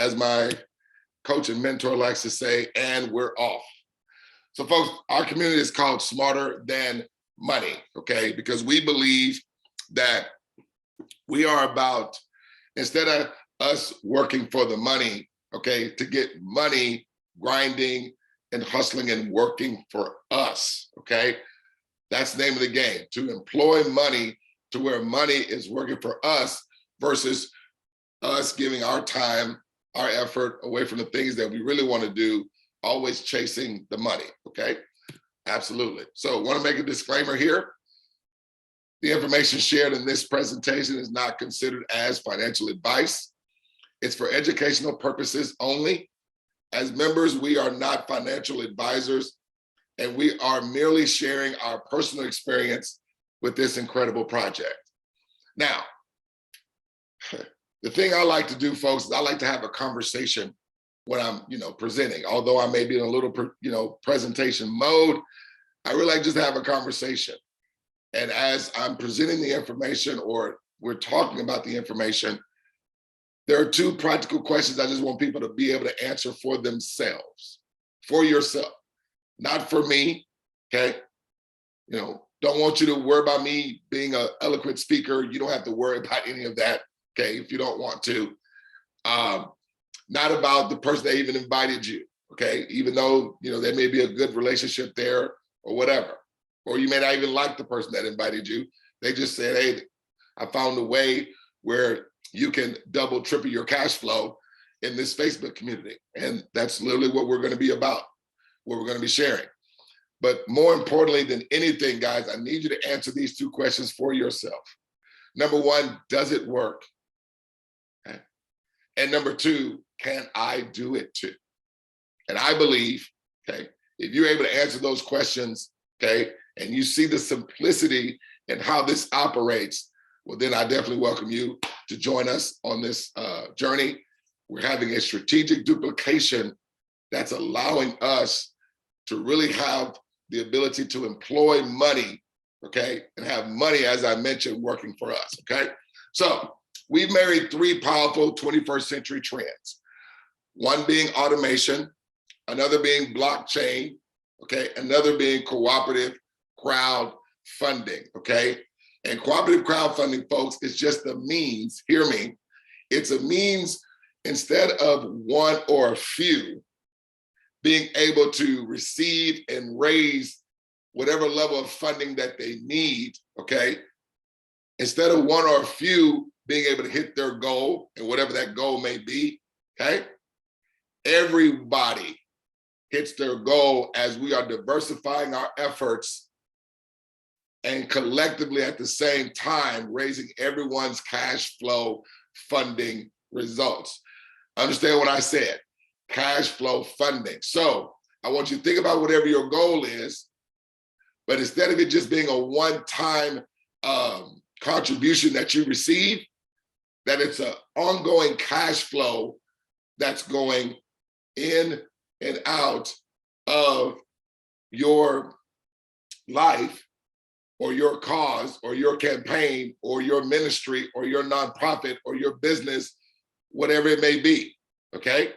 as my coach and mentor likes to say, and we're off. So folks, our community is called Smarter Than Money, okay? Because we believe that we are about, instead of us working for the money, okay, to get money, grinding and hustling and working for us, okay? That's the name of the game, to employ money to where money is working for us versus us giving our time, our effort away from the things that we really want to do, always chasing the money, okay? Absolutely. So want to make a disclaimer here. The information shared in this presentation is not considered as financial advice. It's for educational purposes only. As members, we are not financial advisors, and we are merely sharing our personal experience with this incredible project. Now, the thing I like to do, folks, is I like to have a conversation when I'm, presenting. Although I may be in a little, presentation mode, I really like just to have a conversation. And as I'm presenting the information or we're talking about the information, there are two practical questions I just want people to be able to answer for themselves, for yourself, not for me, okay? Don't want you to worry about me being an eloquent speaker. You don't have to worry about any of that, okay, if you don't want to. Not about the person that even invited you, okay? Even though, there may be a good relationship there or whatever. Or you may not even like the person that invited you. They just said, hey, I found a way where you can double, triple your cash flow in this Facebook community. And that's literally what we're going to be about, what we're going to be sharing. But more importantly than anything, guys, I need you to answer these two questions for yourself. Number one, does it work? Okay. And number two, can I do it too? And I believe, okay, if you're able to answer those questions, okay, and you see the simplicity in how this operates, well, then I definitely welcome you to join us on this journey. We're having a strategic duplication that's allowing us to really have the ability to employ money, okay, and have money, as I mentioned, working for us, okay? So we've married three powerful 21st century trends. One being automation, another being blockchain, okay, another being cooperative crowdfunding, okay? And cooperative crowdfunding, folks, is just a means, hear me, it's a means instead of one or a few being able to receive and raise whatever level of funding that they need, okay? Instead of one or a few being able to hit their goal and whatever that goal may be, okay? Everybody hits their goal as we are diversifying our efforts and collectively at the same time raising everyone's cash flow funding results. Understand what I said, cash flow funding. So I want you to think about whatever your goal is, but instead of it just being a one-time contribution that you receive, that it's an ongoing cash flow that's going in and out of your life or your cause or your campaign or your ministry or your nonprofit or your business, whatever it may be, okay?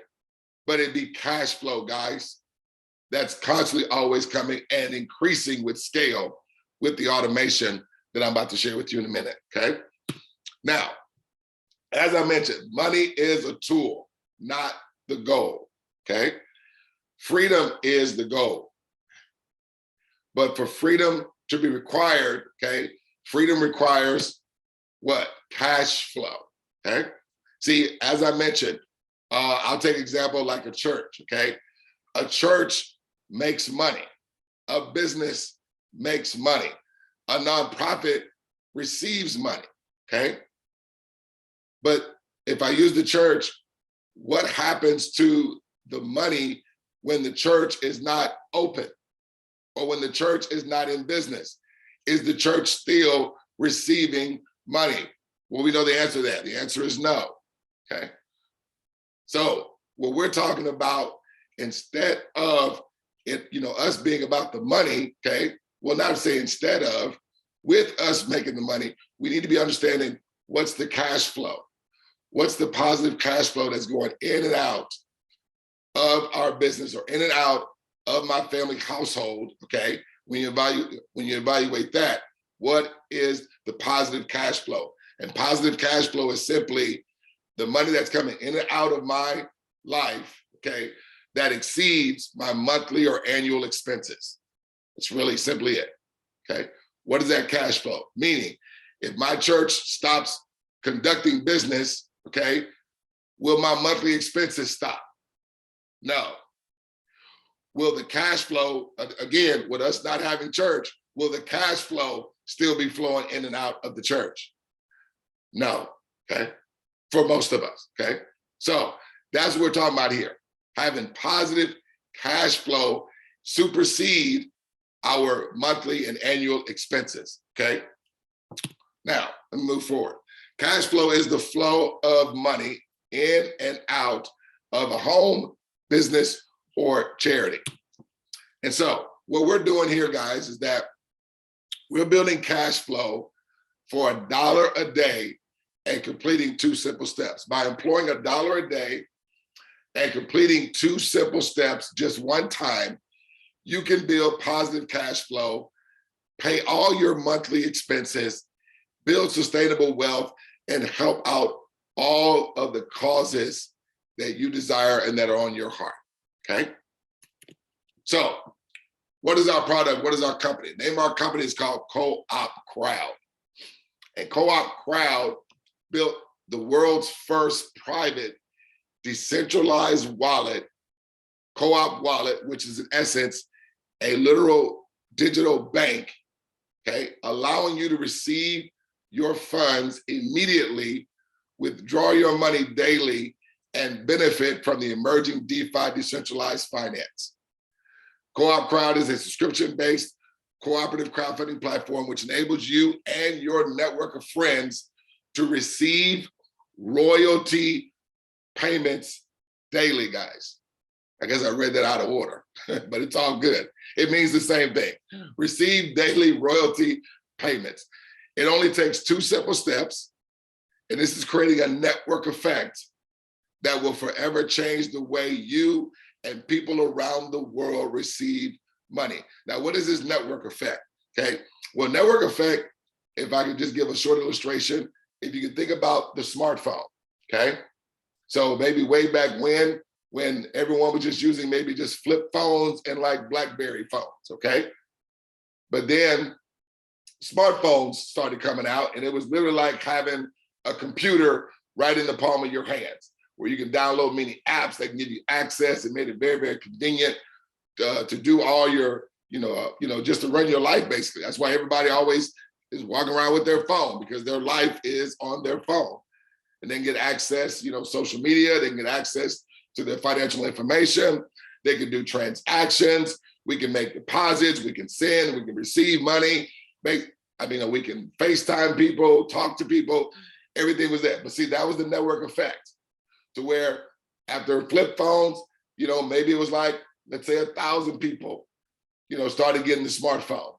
But it'd be cash flow, guys. That's constantly always coming and increasing with scale with the automation that I'm about to share with you in a minute, okay? Now, as I mentioned, money is a tool, not the goal, okay? Freedom is the goal. But for freedom to be required, okay, freedom requires what? Cash flow, okay? See, as I mentioned, I'll take an example like a church, okay? A church makes money. A business makes money. A nonprofit receives money, okay? But if I use the church, what happens to the money when the church is not open or when the church is not in business? Is the church still receiving money? Well, we know the answer to that. The answer is no, okay? So what we're talking about, instead of it, us being about the money, okay? Well, not say instead of, with us making the money, we need to be understanding what's the cash flow. what's the positive cash flow that's going in and out of our business or in and out of my family household, okay? When you evaluate that, what is the positive cash flow? And positive cash flow is simply the money that's coming in and out of my life, okay, that exceeds my monthly or annual expenses. It's really simply it, okay? What is that cash flow? Meaning, if my church stops conducting business, okay, will my monthly expenses stop? No. Will the cash flow, again, with us not having church, will the cash flow still be flowing in and out of the church? No, okay? For most of us, okay? So that's what we're talking about here. Having positive cash flow supersede our monthly and annual expenses, okay? Now, let me move forward. Cash flow is the flow of money in and out of a home, business, or charity. And so what we're doing here, guys, is that we're building cash flow for $1 a day and completing 2 simple steps. By employing $1 a day and completing 2 simple steps just one time, you can build positive cash flow, pay all your monthly expenses, build sustainable wealth, and help out all of the causes that you desire and that are on your heart, okay? So what is our product? What is our company? The name of our company is called CoopCrowd. And CoopCrowd built the world's first private decentralized wallet, Co-op wallet, which is in essence a literal digital bank, okay, allowing you to receive your funds immediately, withdraw your money daily, and benefit from the emerging DeFi decentralized finance. CoopCrowd is a subscription-based cooperative crowdfunding platform which enables you and your network of friends to receive royalty payments daily, guys. I guess I read that out of order, but it's all good. It means the same thing. Receive daily royalty payments. It only takes 2 simple steps, and this is creating a network effect that will forever change the way you and people around the world receive money. Now, what is this network effect? Okay, well, network effect, if I could just give a short illustration, if you can think about the smartphone, okay? So maybe way back when everyone was just using maybe just flip phones and like BlackBerry phones, okay? But then smartphones started coming out, and it was literally like having a computer right in the palm of your hands, where you can download many apps that can give you access. It made it very, very convenient to do all your, just to run your life, basically. That's why everybody always is walking around with their phone, because their life is on their phone. And then get access, social media, they can get access to their financial information. They can do transactions. We can make deposits. We can send. We can receive money. We can FaceTime people, talk to people. Everything was there. But see, that was the network effect, to where after flip phones, maybe it was like, let's say 1,000 people, started getting the smartphone.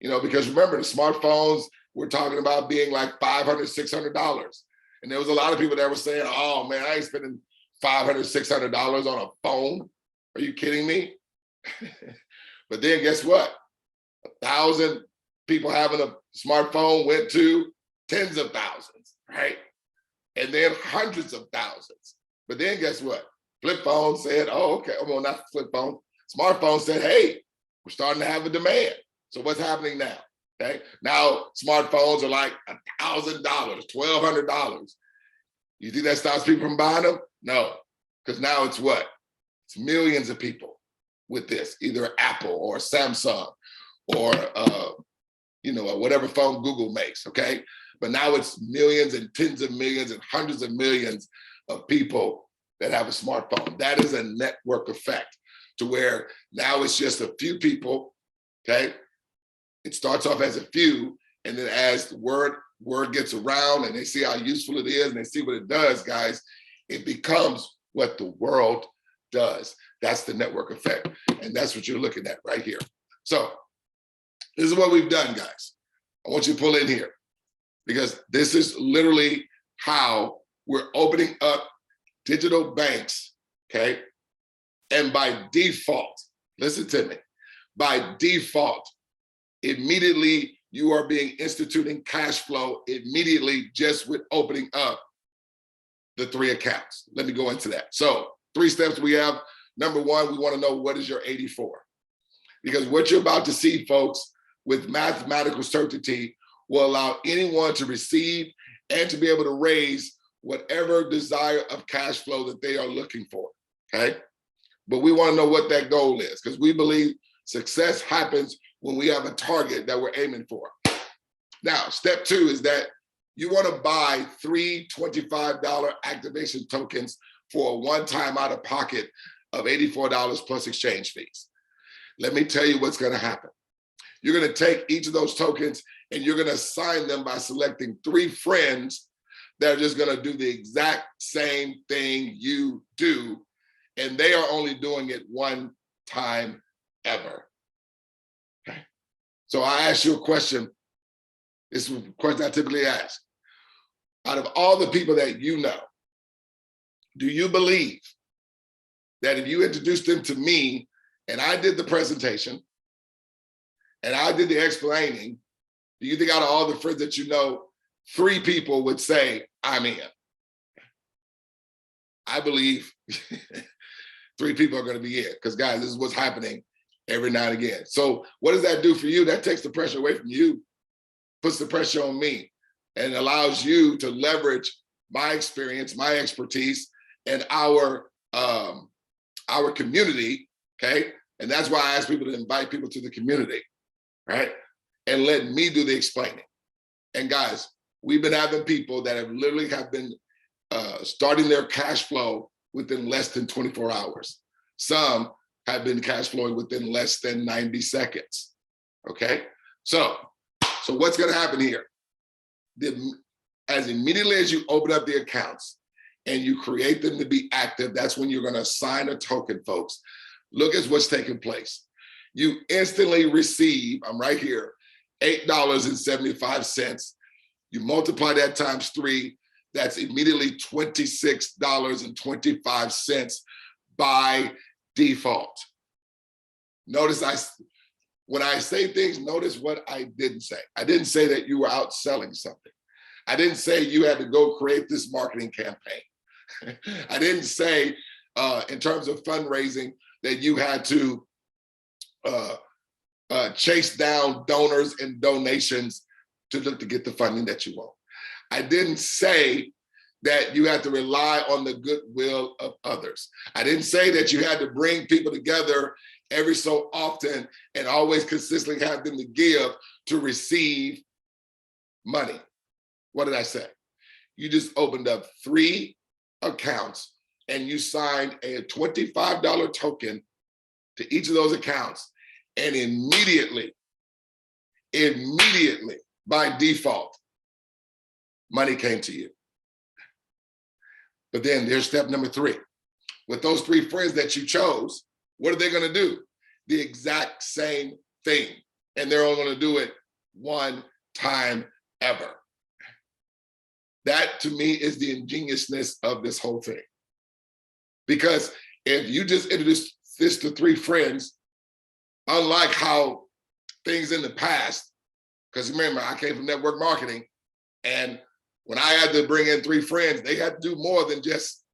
Because remember, the smartphones, we're talking about being like $500, $600. And there was a lot of people that were saying, oh man, I ain't spending $500, $600 on a phone. Are you kidding me? But then guess what? 1,000 people having a smartphone went to tens of thousands, right? And then hundreds of thousands. But then guess what? Flip phone said, oh, okay. Well, not flip phone. Smartphone said, hey, we're starting to have a demand. So what's happening now? Okay. Now smartphones are like $1,000, $1,200. You think that stops people from buying them? No, because now it's what? It's millions of people with this, either Apple or Samsung or whatever phone Google makes. Okay. But now it's millions and tens of millions and hundreds of millions of people that have a smartphone. That is a network effect, to where now it's just a few people. Okay. It starts off as a few, and then as the word gets around and they see how useful it is and they see what it does, guys, it becomes what the world does. That's the network effect. And that's what you're looking at right here. So this is what we've done, guys. I want you to pull in here, because this is literally how we're opening up digital banks, okay? And by default, listen to me, by default, immediately you are being instituting cash flow immediately just with opening up the 3 accounts. Let me go into that. So 3 steps we have. Number 1, we want to know what is your 84. Because what you're about to see, folks, with mathematical certainty will allow anyone to receive and to be able to raise whatever desire of cash flow that they are looking for, okay? But we want to know what that goal is, because we believe success happens when we have a target that we're aiming for. Now, step 2 is that you want to buy 3 $25 activation tokens for a one-time out-of-pocket of $84 plus exchange fees. Let me tell you what's going to happen. You're going to take each of those tokens and you're going to assign them by selecting 3 friends that are just going to do the exact same thing you do, and they are only doing it one time ever. Okay. So I ask you a question. This is a question I typically ask. Out of all the people that you know, do you believe that if you introduced them to me and I did the presentation and I did the explaining, do you think out of all the friends that you know, 3 people would say, I'm in? I believe 3 people are going to be in, because guys, this is what's happening every now and again. So what does that do for you? That takes the pressure away from you, puts the pressure on me, and allows you to leverage my experience, my expertise, and our community, okay? And that's why I ask people to invite people to the community, right? And let me do the explaining. And guys, we've been having people that have literally been starting their cash flow within less than 24 hours. Some have been cash flowing within less than 90 seconds, okay? So what's gonna happen here? As immediately as you open up the accounts and you create them to be active, that's when you're gonna assign a token, folks. Look at what's taking place. You instantly receive, I'm right here, $8.75. You multiply that times 3, that's immediately $26.25 by default. Notice when I say things, notice what I didn't say. I didn't say that you were out selling something. I didn't say you had to go create this marketing campaign. I didn't say in terms of fundraising that you had to chase down donors and donations to look to get the funding that you want. I didn't say that you had to rely on the goodwill of others. I didn't say that you had to bring people together every so often and always consistently have them to give to receive money. What did I say? You just opened up 3 accounts and you signed a $25 token to each of those accounts, and immediately, by default, money came to you. But then there's step number 3. With those 3 friends that you chose, what are they gonna do? The exact same thing. And they're only gonna do it one time ever. That to me is the ingeniousness of this whole thing. Because if you just introduce this to 3 friends, unlike how things in the past, because remember, I came from network marketing, and when I had to bring in 3 friends, they had to do more than just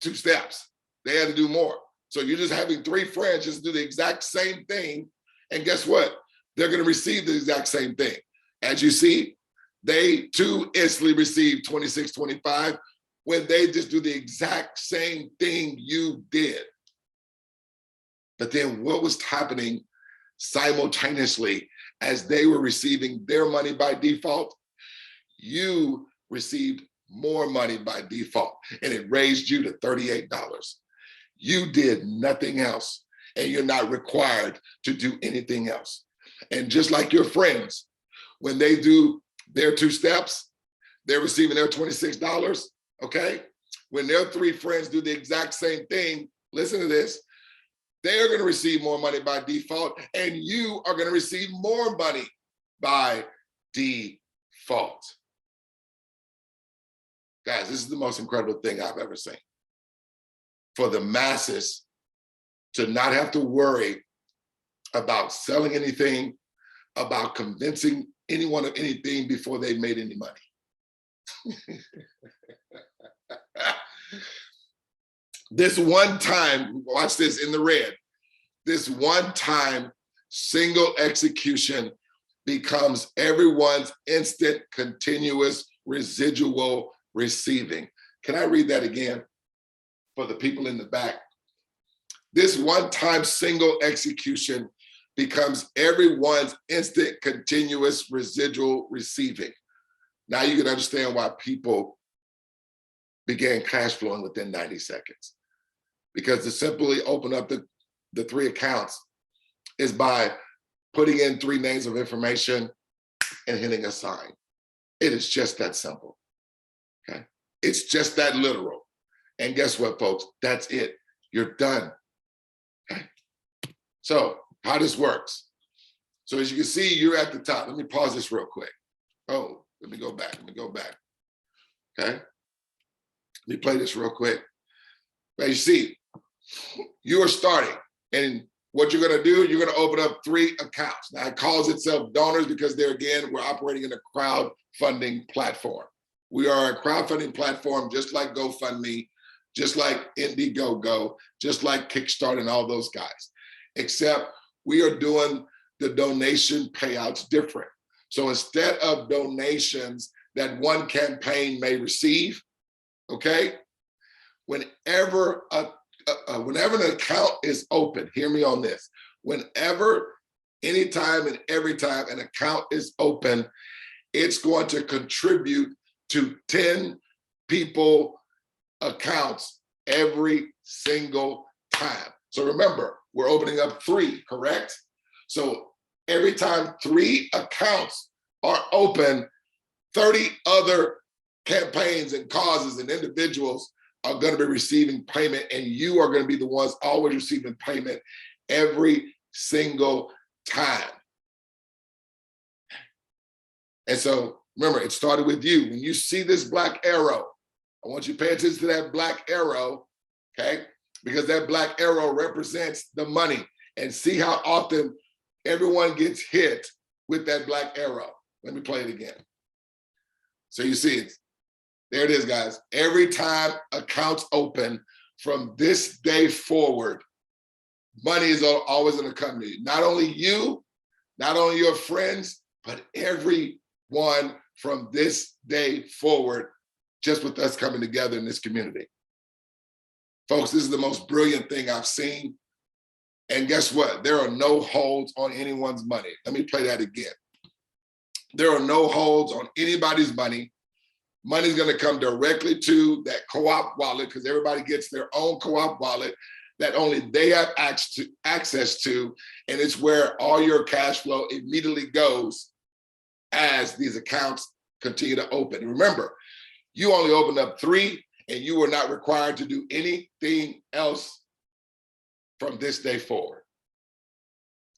2 steps. They had to do more. So you're just having 3 friends just do the exact same thing, and guess what? They're gonna receive the exact same thing. As you see, they too instantly receive $26.25 when they just do the exact same thing you did. But then what was happening simultaneously as they were receiving their money by default? You received more money by default, and it raised you to $38. You did nothing else, and you're not required to do anything else. And just like your friends, when they do their 2 steps, they're receiving their $26, okay? When their 3 friends do the exact same thing, listen to this, they're gonna receive more money by default, and you are gonna receive more money by default. Guys, this is the most incredible thing I've ever seen. For the masses to not have to worry about selling anything, about convincing anyone of anything before they made any money. This one time, watch this in the red, this one time single execution becomes everyone's instant, continuous, residual receiving. Can I read that again for the people in the back? This one-time single execution becomes everyone's instant, continuous, residual receiving. Now you can understand why people began cash flowing within 90 seconds. Because to simply open up the 3 accounts is by putting in 3 names of information and hitting a sign. It is just that simple, okay? It's just that literal. And guess what, folks? That's it. You're done, okay? So how this works. So as you can see, you're at the top. Let me pause this real quick. Oh, let me go back, okay? Let me play this real quick. As you see, you are starting, and what you're gonna do, you're gonna open up 3 accounts. Now it calls itself donors because there again, we're operating in a crowdfunding platform. We are a crowdfunding platform just like GoFundMe, just like Indiegogo, just like Kickstarter and all those guys, except we are doing the donation payouts different. So instead of donations that one campaign may receive, okay, whenever an account is open, hear me on this, whenever, anytime and every time an account is open, it's going to contribute to 10 people accounts every single time. So remember, we're opening up 3, correct? So every time 3 accounts are open, 30 other campaigns and causes and individuals are going to be receiving payment, and you are going to be the ones always receiving payment every single time. And so remember, it started with you. When you see this black arrow, I want you to pay attention to that black arrow, okay? Because that black arrow represents the money. And see how often everyone gets hit with that black arrow. Let me play it again. So you see it. There it is, guys. Every time accounts open from this day forward, money is always going to come to you. Not only you, not only your friends, but everyone from this day forward, just with us coming together in this community. Folks, this is the most brilliant thing I've seen. And guess what? There are no holds on anyone's money. Let me play that again. There are no holds on anybody's money. Money's going to come directly to that co-op wallet because everybody gets their own co-op wallet that only they have access to, and it's where all your cash flow immediately goes as these accounts continue to open. Remember, you only opened up 3, and you were not required to do anything else from this day forward.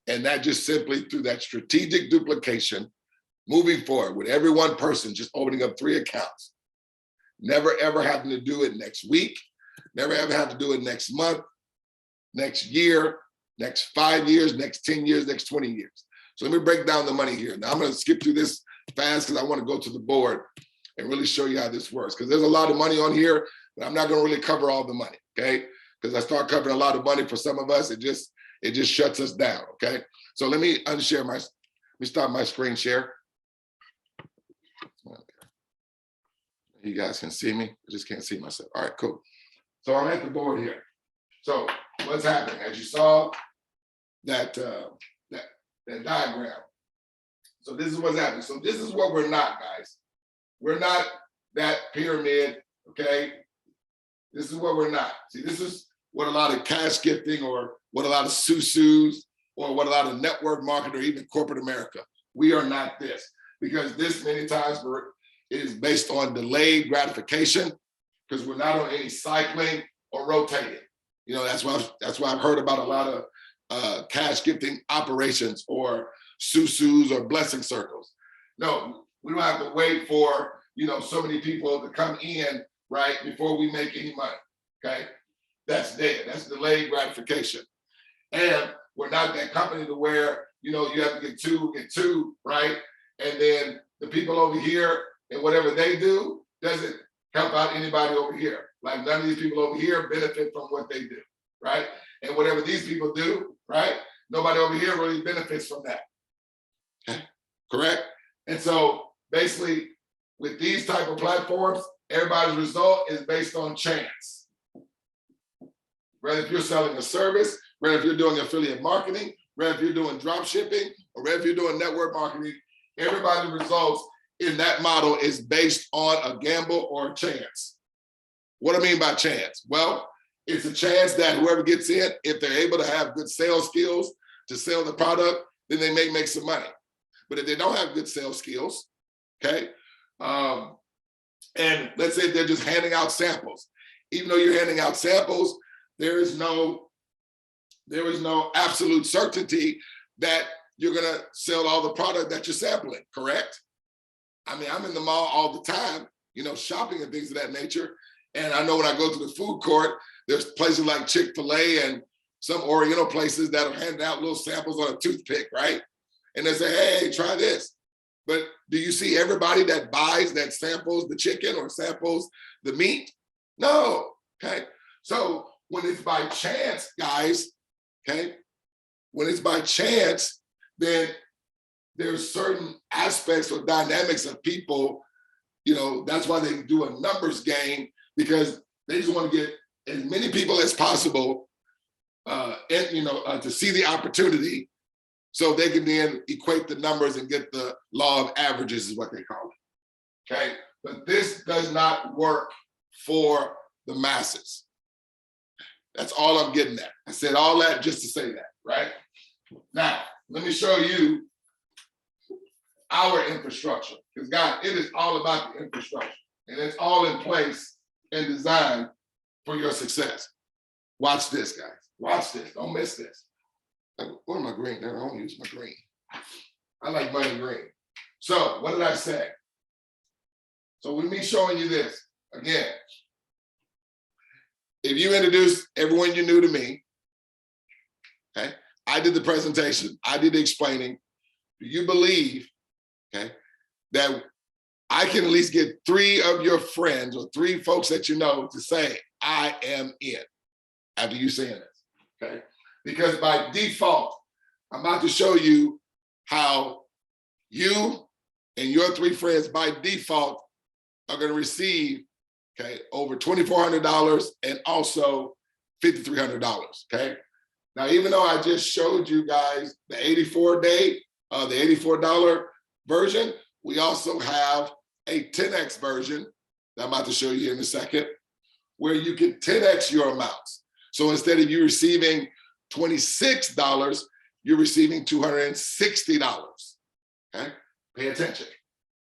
And that just simply through that strategic duplication, moving forward with every one person just opening up 3 accounts, never ever having to do it next week, never ever have to do it next month, next year, next 5 years, next 10 years, next 20 years. So let me break down the money here. Now I'm going to skip through this fast because I want to go to the board and really show you how this works, because there's a lot of money on here, but I'm not going to really cover all the money, okay? Because I start covering a lot of money for some of us, it just shuts us down, okay? So let me unshare let me stop my screen share. Okay. You guys can see me, I just can't see myself. All right, cool. So I'm at the board here. So what's happening? As you saw that diagram. So this is what's happening. So this is what we're not, guys. We're not that pyramid, okay? This is what we're not. See, this is what a lot of cash gifting or what a lot of susus or what a lot of network marketing or even corporate America. We are not this, because this many times is based on delayed gratification, because we're not on any cycling or rotating. You know, that's why I've heard about a lot of cash gifting operations or susus or blessing circles. No, we don't have to wait for so many people to come in, right, before we make any money, okay? That's dead, that's delayed gratification. And we're not that company to where, you have to get two, right? And then the people over here and whatever they do doesn't help out anybody over here. Like none of these people over here benefit from what they do, right? And whatever these people do, right? Nobody over here really benefits from that. Okay, correct? And so basically with these type of platforms, everybody's result is based on chance. Whether if you're selling a service, whether if you're doing affiliate marketing, whether if you're doing drop shipping, or whether if you're doing network marketing, everybody's results in that model is based on a gamble or a chance. What do I mean by chance? Well, it's a chance that whoever gets in, if they're able to have good sales skills to sell the product, then they may make some money. But if they don't have good sales skills, okay, and let's say they're just handing out samples. Even though you're handing out samples, there is no absolute certainty that you're gonna sell all the product that you're sampling, correct? I mean, I'm in the mall all the time, shopping and things of that nature. And I know when I go to the food court, there's places like Chick-fil-A and some Oriental places that are handing out little samples on a toothpick, right? And they say, hey, try this. But do you see everybody that buys that samples the chicken or samples the meat? No, okay? So when it's by chance, guys, okay? When it's by chance, then there's certain aspects or dynamics of people, that's why they do a numbers game, because they just want to get as many people as possible to see the opportunity so they can then equate the numbers and get the law of averages is what they call it, okay? But this does not work for the masses. That's all I'm getting at. I said all that just to say that, right? Now, let me show you our infrastructure, because guys, it is all about the infrastructure, and it's all in place and designed for your success. Watch this, guys. Watch this. Don't miss this. Where's my green? I don't use my green. I like money green. So what did I say? So with me showing you this, again, if you introduce everyone you knew to me, okay, I did the presentation, I did the explaining, do you believe, okay, that I can at least get 3 of your friends or 3 folks that you know to say, I am in, after you saying this, okay? Because by default, I'm about to show you how you and your 3 friends by default are gonna receive, okay, over $2,400 and also $5,300, okay? Now, even though I just showed you guys the 84-day, the $84 version, we also have a 10X version that I'm about to show you in a second, where you can 10X your amounts. So instead of you receiving $26, you're receiving $260, okay? Pay attention.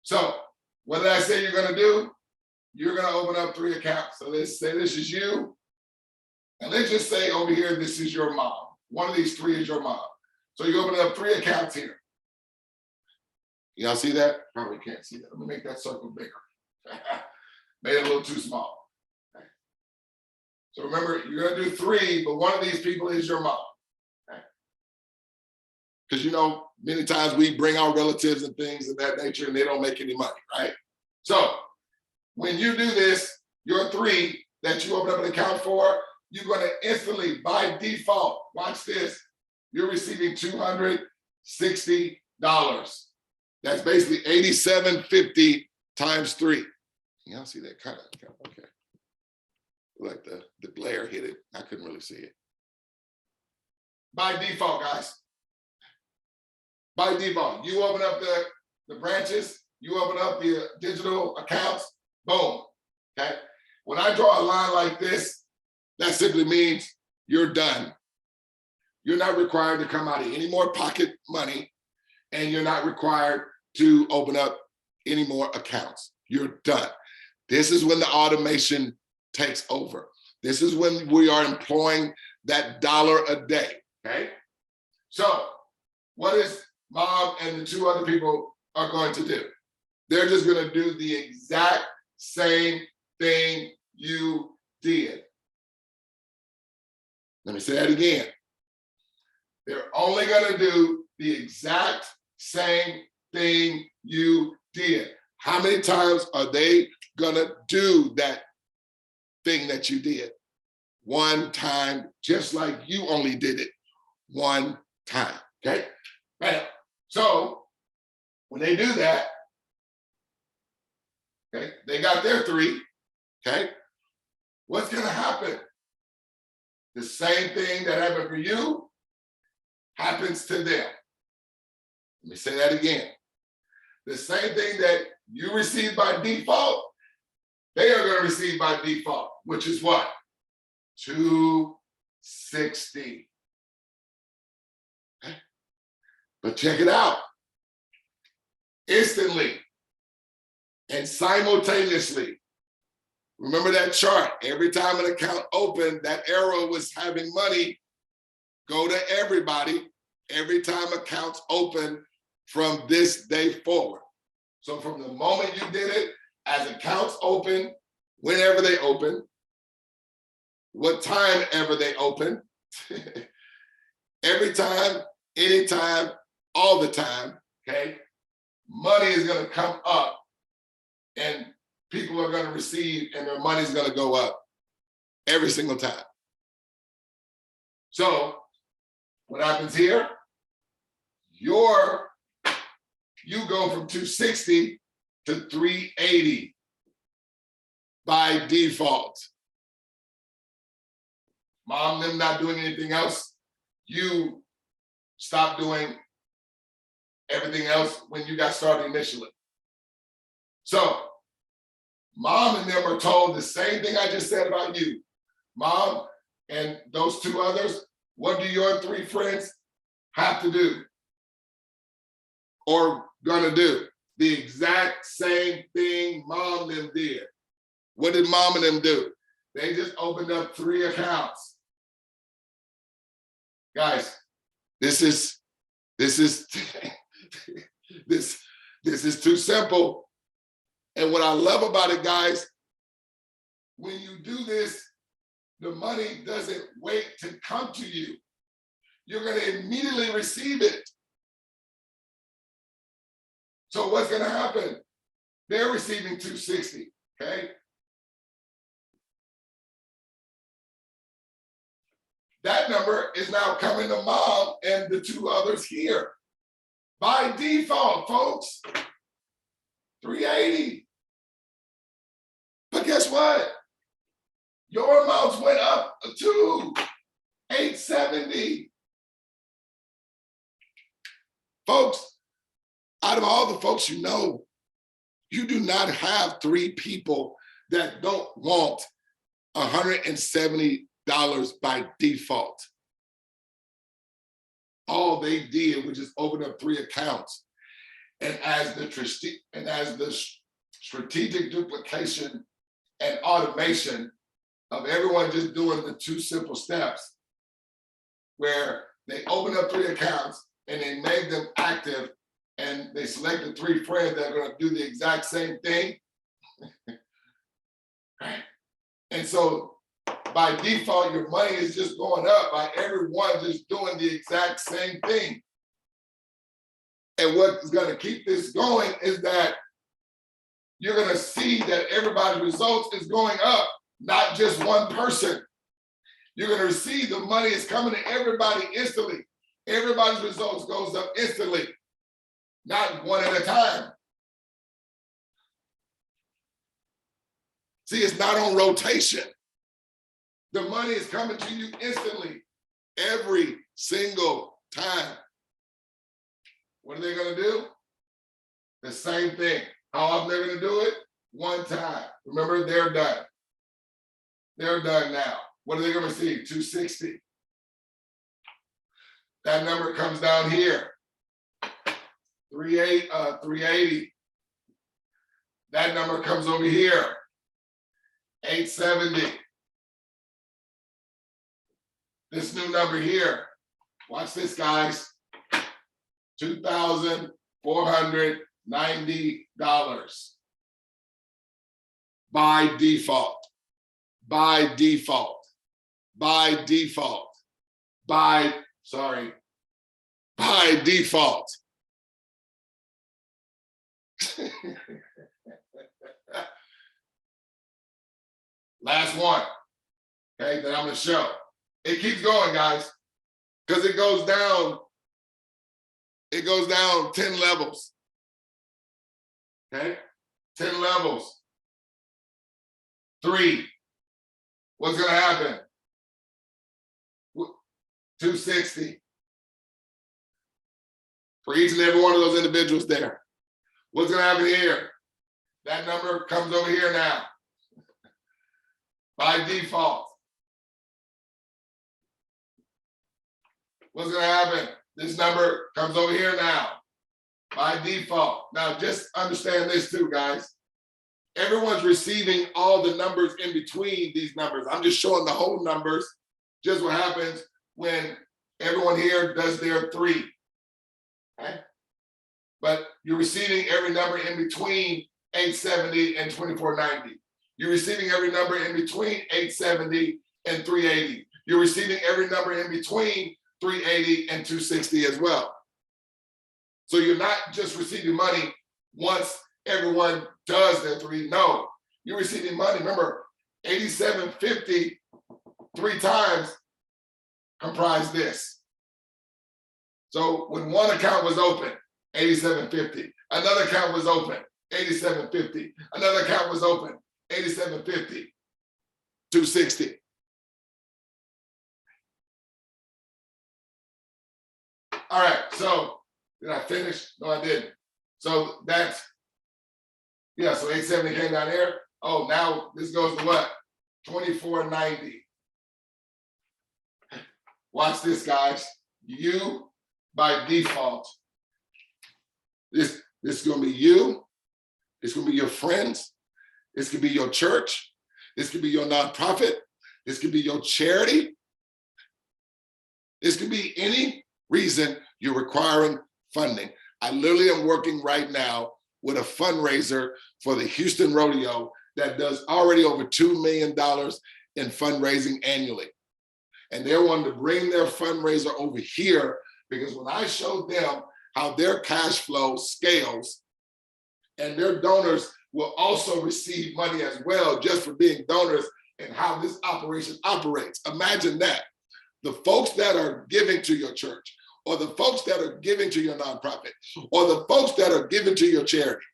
So what did I say you're gonna do? You're gonna open up 3 accounts. So let's say this is you, and let's just say over here, this is your mom. One of these 3 is your mom. So you open up 3 accounts here. Y'all see that? Probably can't see that. Let me make that circle bigger. Made it a little too small. Okay. So remember, you're gonna do 3, but one of these people is your mom. Because many times we bring our relatives and things of that nature and they don't make any money, right? So when you do this, your 3 that you open up an account for, you're gonna instantly, by default, watch this, you're receiving $260. That's basically $87.50 times 3. Y'all see that kind of, okay. Like the glare hit it, I couldn't really see it. By default, guys. By default, you open up the branches, you open up the digital accounts, boom, okay? When I draw a line like this, that simply means you're done. You're not required to come out of any more pocket money, and you're not required to open up any more accounts. You're done. This is when the automation takes over. This is when we are employing that $1 a day, okay? So what is mom and the 2 other people are going to do? They're just going to do the exact same thing you did. Let me say that again. They're only going to do the exact same thing you did. How many times are they going to do that thing that you did? One time, just like you only did it one time, okay? Right. So when they do that, okay, they got their 3, okay? What's going to happen? The same thing that happened for you happens to them. Let me say that again. The same thing that you receive by default, they are going to receive by default, which is what? 260. Okay. But check it out. Instantly and simultaneously. Remember that chart. Every time an account opened, that arrow was having money go to everybody every time accounts open from this day forward. So from the moment you did it, as accounts open, whenever they open, what time ever they open, every time, anytime, all the time, okay, money is going to come up and people are going to receive and their money is going to go up every single time. So what happens here? You go from 260 to 380 by default. Mom, them not doing anything else. You stop doing everything else when you got started initially. So Mom and them are told the same thing I just said about you. Mom and those 2 others, what do your 3 friends have to do or gonna do? The exact same thing Mom and them did. What did Mom and them do? They just opened up 3 accounts. Guys, this is this is too simple. And what I love about it, guys, when you do this, the money doesn't wait to come to you. You're going to immediately receive it. So what's going to happen? They're receiving 260, okay? That number is now coming to Mom and the 2 others here. By default, folks, 380. But guess what? Your amounts went up to 870. Folks, out of all the folks you know, you do not have 3 people that don't want $170 by default. All they did was just open up 3 accounts. And as the strategic duplication and automation of everyone just doing the 2 simple steps, where they open up 3 accounts and they make them active and they select the 3 friends that are going to do the exact same thing. And so by default, your money is just going up by everyone just doing the exact same thing. And what's going to keep this going is that you're going to see that everybody's results is going up, not just one person. You're going to see the money is coming to everybody instantly. Everybody's results goes up instantly, not one at a time. See, it's not on rotation. The money is coming to you instantly, every single time. What are they going to do? The same thing. How often they're going to do it? One time. Remember, they're done. They're done now. What are they going to receive? 260. That number comes down here. 380. That number comes over here. 870. This new number here. Watch this, guys. $2,400. $90 by default, by default, by default, by default. Last one, okay, that I'm gonna show. It keeps going, guys, because it goes down 10 levels, okay? 10 levels. 3, what's gonna happen? 260 for each and every one of those individuals there. What's gonna happen here? That number comes over here now by default. What's gonna happen? This number comes over here now by default. Now just understand this too, guys. Everyone's receiving all the numbers in between these numbers. I'm just showing the whole numbers, just what happens when everyone here does their 3, okay? But you're receiving every number in between 870 and 2490. You're receiving every number in between 870 and 380. You're receiving every number in between 380 and 260 as well. So you're not just receiving money once everyone does their 3. No, you're receiving money. Remember, 8750 3 times comprise this. So when one account was open, 8750. Another account was open, 8750. Another account was open, 8750. 260. All right, so did I finish? No, I didn't. So that's, yeah, so 870 came down here. Oh, now this goes to what? 2490. Watch this, guys. You, by default, this is gonna be you, it's gonna be your friends, this could be your church, this could be your nonprofit, this could be your charity, this could be any reason you're requiring funding. I literally am working right now with a fundraiser for the Houston Rodeo that does already over $2 million in fundraising annually. And they're wanting to bring their fundraiser over here because when I showed them how their cash flow scales and their donors will also receive money as well just for being donors and how this operation operates. Imagine that. The folks that are giving to your church, or the folks that are giving to your nonprofit, or the folks that are giving to your charity,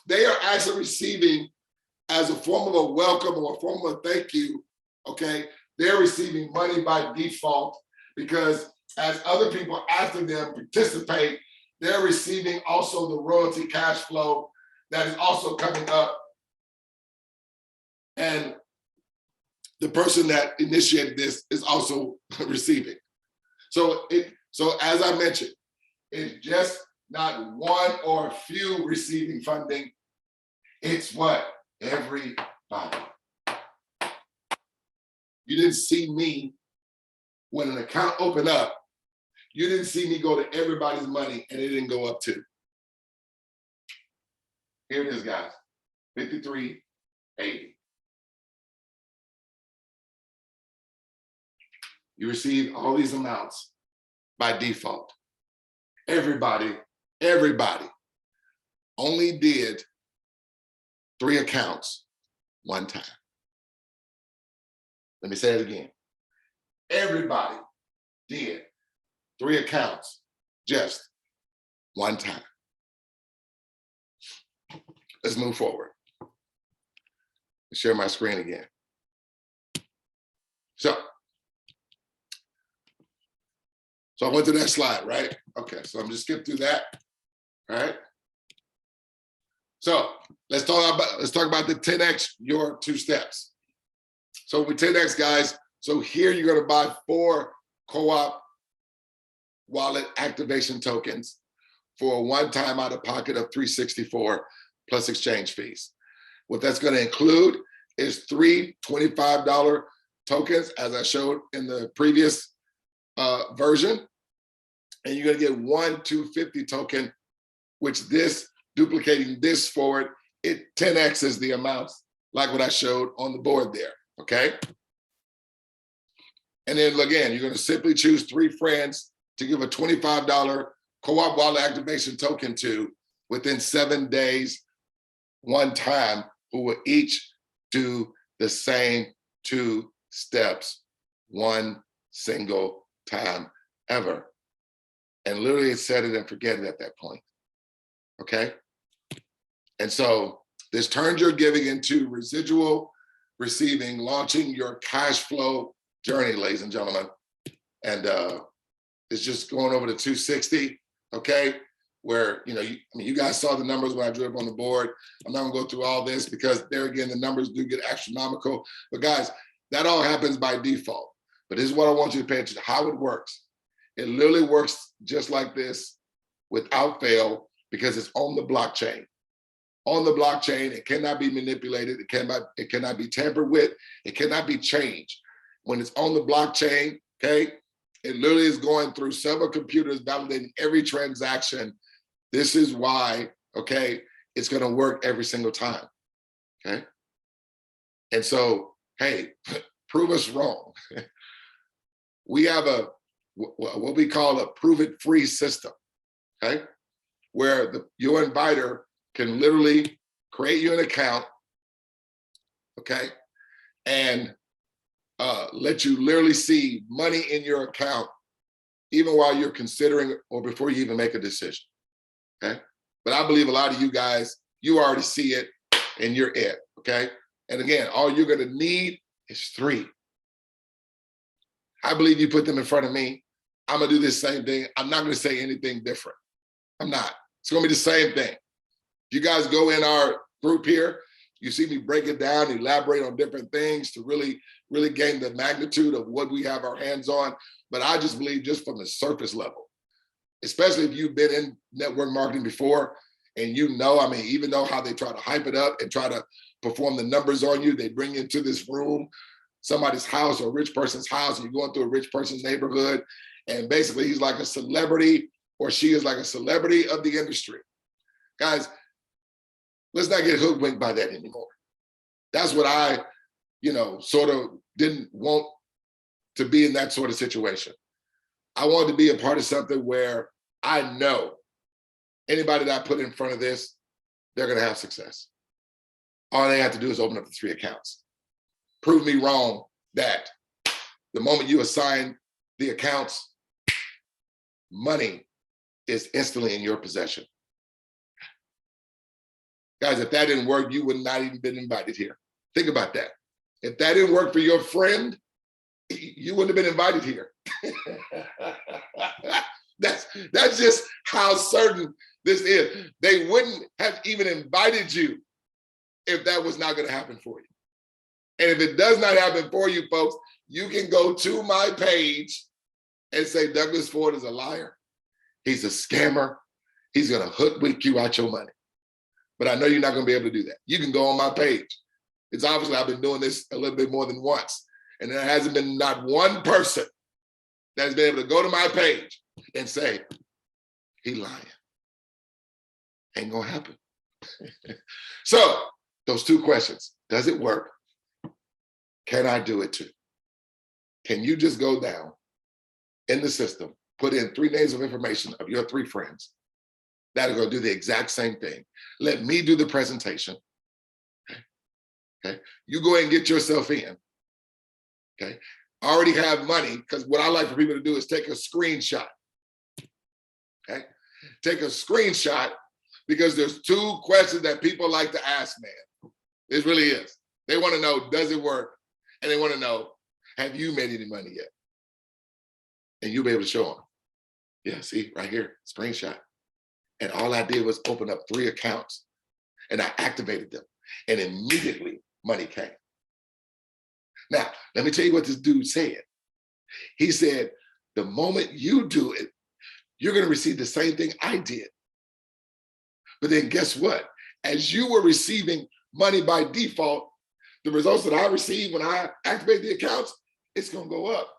they are actually receiving as a form of a welcome or a form of a thank you, okay? They're receiving money by default because as other people after them participate, they're receiving also the royalty cash flow that is also coming up. And the person that initiated this is also receiving. So as I mentioned, it's just not one or a few receiving funding. It's what? Everybody. You didn't see me when an account opened up. You didn't see me go to everybody's money and it didn't go up too. Here it is, guys, 5380. You receive all these amounts by default. Everybody only did 3 accounts one time. Let me say it again. Everybody did 3 accounts just one time. Let's move forward. Share my screen again. So I went to that slide, right? Okay, so I'm just skip through that, all right? So let's talk about the 10X your 2 steps. So with 10X, guys, so here you're gonna buy 4 co-op wallet activation tokens for a one-time out-of-pocket of $364 plus exchange fees. What that's gonna include is 3 $25 tokens, as I showed in the previous version, and you're gonna get 1 250 token, which this duplicating this forward, it 10x's the amounts, like what I showed on the board there, okay? And then again, you're gonna simply choose 3 friends to give a $25 co-op wallet activation token to within 7 days, one time, who will each do the same 2 steps, one single time ever. And literally set it and forget it at that point, okay? And so this turns your giving into residual receiving, launching your cash flow journey, ladies and gentlemen. And it's just going over to 260, okay? Where, you know, you guys saw the numbers when I drew up on the board. I'm not gonna go through all this because there again, the numbers do get astronomical. But guys, that all happens by default. But this is what I want you to pay attention to, how it works. It literally works just like this without fail because it's on the blockchain. On the blockchain, it cannot be manipulated. It cannot be tampered with. It cannot be changed. When it's on the blockchain, okay, it literally is going through several computers validating every transaction. This is why, okay, it's gonna work every single time, okay? And so, hey, prove us wrong. We have what we call a prove it free system, okay? Where your inviter can literally create you an account, okay? And let you literally see money in your account, even while you're considering or before you even make a decision, okay? But I believe a lot of you guys, you already see it and you're it, okay? And again, all you're gonna need is 3. I believe you put them in front of me. I'm gonna do this same thing. I'm not gonna say anything different. I'm not. It's gonna be the same thing. You guys go in our group here, you see me break it down, elaborate on different things to really gain the magnitude of what we have our hands on. But I just believe just from the surface level, especially if you've been in network marketing before and you know, I mean, even though how they try to hype it up and try to perform the numbers on you, they bring you into this room, somebody's house or a rich person's house, and you're going through a rich person's neighborhood, and basically he's like a celebrity or she is like a celebrity of the industry. Guys, let's not get hoodwinked by that anymore. That's what I, sort of didn't want to be in that sort of situation. I wanted to be a part of something where I know anybody that I put in front of this, they're gonna have success. All they have to do is open up the 3 accounts. Prove me wrong that the moment you assign the accounts, money is instantly in your possession. Guys, if that didn't work, you would not even been invited here. Think about that. If that didn't work for your friend, you wouldn't have been invited here. That's just how certain this is. They wouldn't have even invited you if that was not going to happen for you. And if it does not happen for you, folks, you can go to my page and say Douglas Ford is a liar. He's a scammer. He's going to hoodwink you out your money. But I know you're not going to be able to do that. You can go on my page. It's obviously I've been doing this a little bit more than once. And there hasn't been not one person that's been able to go to my page and say, he lying. Ain't gonna happen. So those 2 questions, does it work? Can I do it too? Can you just go down in the system, put in 3 names of information of your 3 friends that are gonna do the exact same thing. Let me do the presentation, okay? You go ahead and get yourself in, okay? I already have money, because what I like for people to do is take a screenshot, okay? Take a screenshot, because there's 2 questions that people like to ask, man. It really is. They wanna know, does it work? And they wanna know, have you made any money yet? And you'll be able to show them. Yeah, see, right here, screenshot. And all I did was open up 3 accounts and I activated them, and immediately money came. Now, let me tell you what this dude said. He said, the moment you do it, you're gonna receive the same thing I did. But then guess what? As you were receiving money by default, the results that I received when I activate the accounts, it's gonna go up.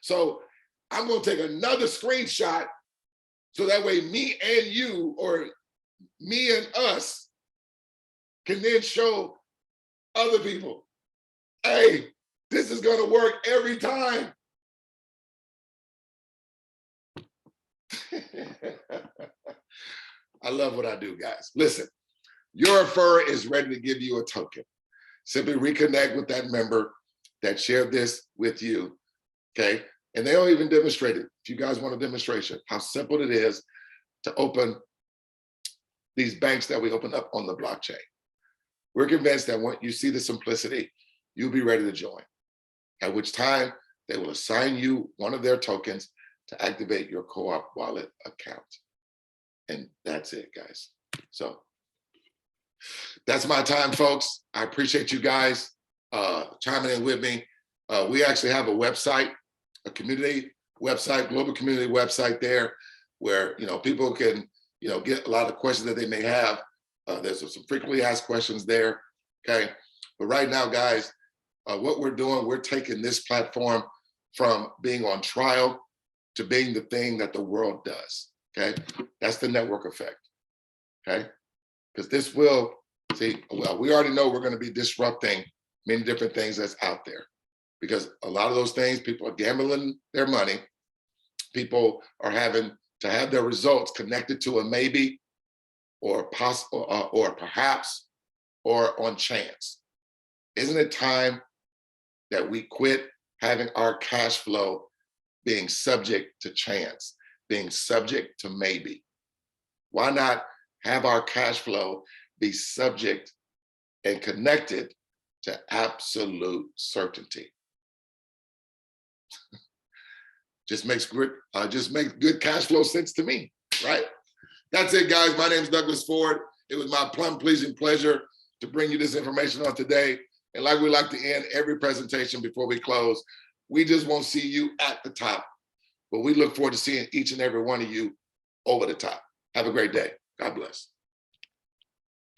So I'm gonna take another screenshot so that way me and you, or me and us can then show other people, hey, this is going to work every time. I love what I do, guys. Listen, your referrer is ready to give you a token. Simply reconnect with that member that shared this with you, okay? And they'll even demonstrate it. If you guys want a demonstration, how simple it is to open these banks that we open up on the blockchain. We're convinced that when you see the simplicity, you'll be ready to join, at which time they will assign you one of their tokens to activate your co-op wallet account. And that's it, guys. So that's my time, folks. I appreciate you guys chiming in with me. We actually have a website, a community website, global community website there, where people can get a lot of questions that they may have. There's some frequently asked questions there. Okay, but right now, guys, what we're doing, we're taking this platform from being on trial to being the thing that the world does. Okay, that's the network effect. Okay, because this will well, we already know we're going to be disrupting many different things that's out there, because a lot of those things, people are gambling their money. People are having to have their results connected to a maybe, or possible, or perhaps, or on chance. Isn't it time that we quit having our cash flow being subject to chance, being subject to maybe? Why not have our cash flow be subject and connected to absolute certainty? Just makes good cash flow sense to me, right? That's it, guys. My name is Douglas Ford. It was my plum-pleasing pleasure to bring you this information on today. And like we like to end every presentation before we close, we just won't see you at the top, but we look forward to seeing each and every one of you over the top. Have a great day. God bless.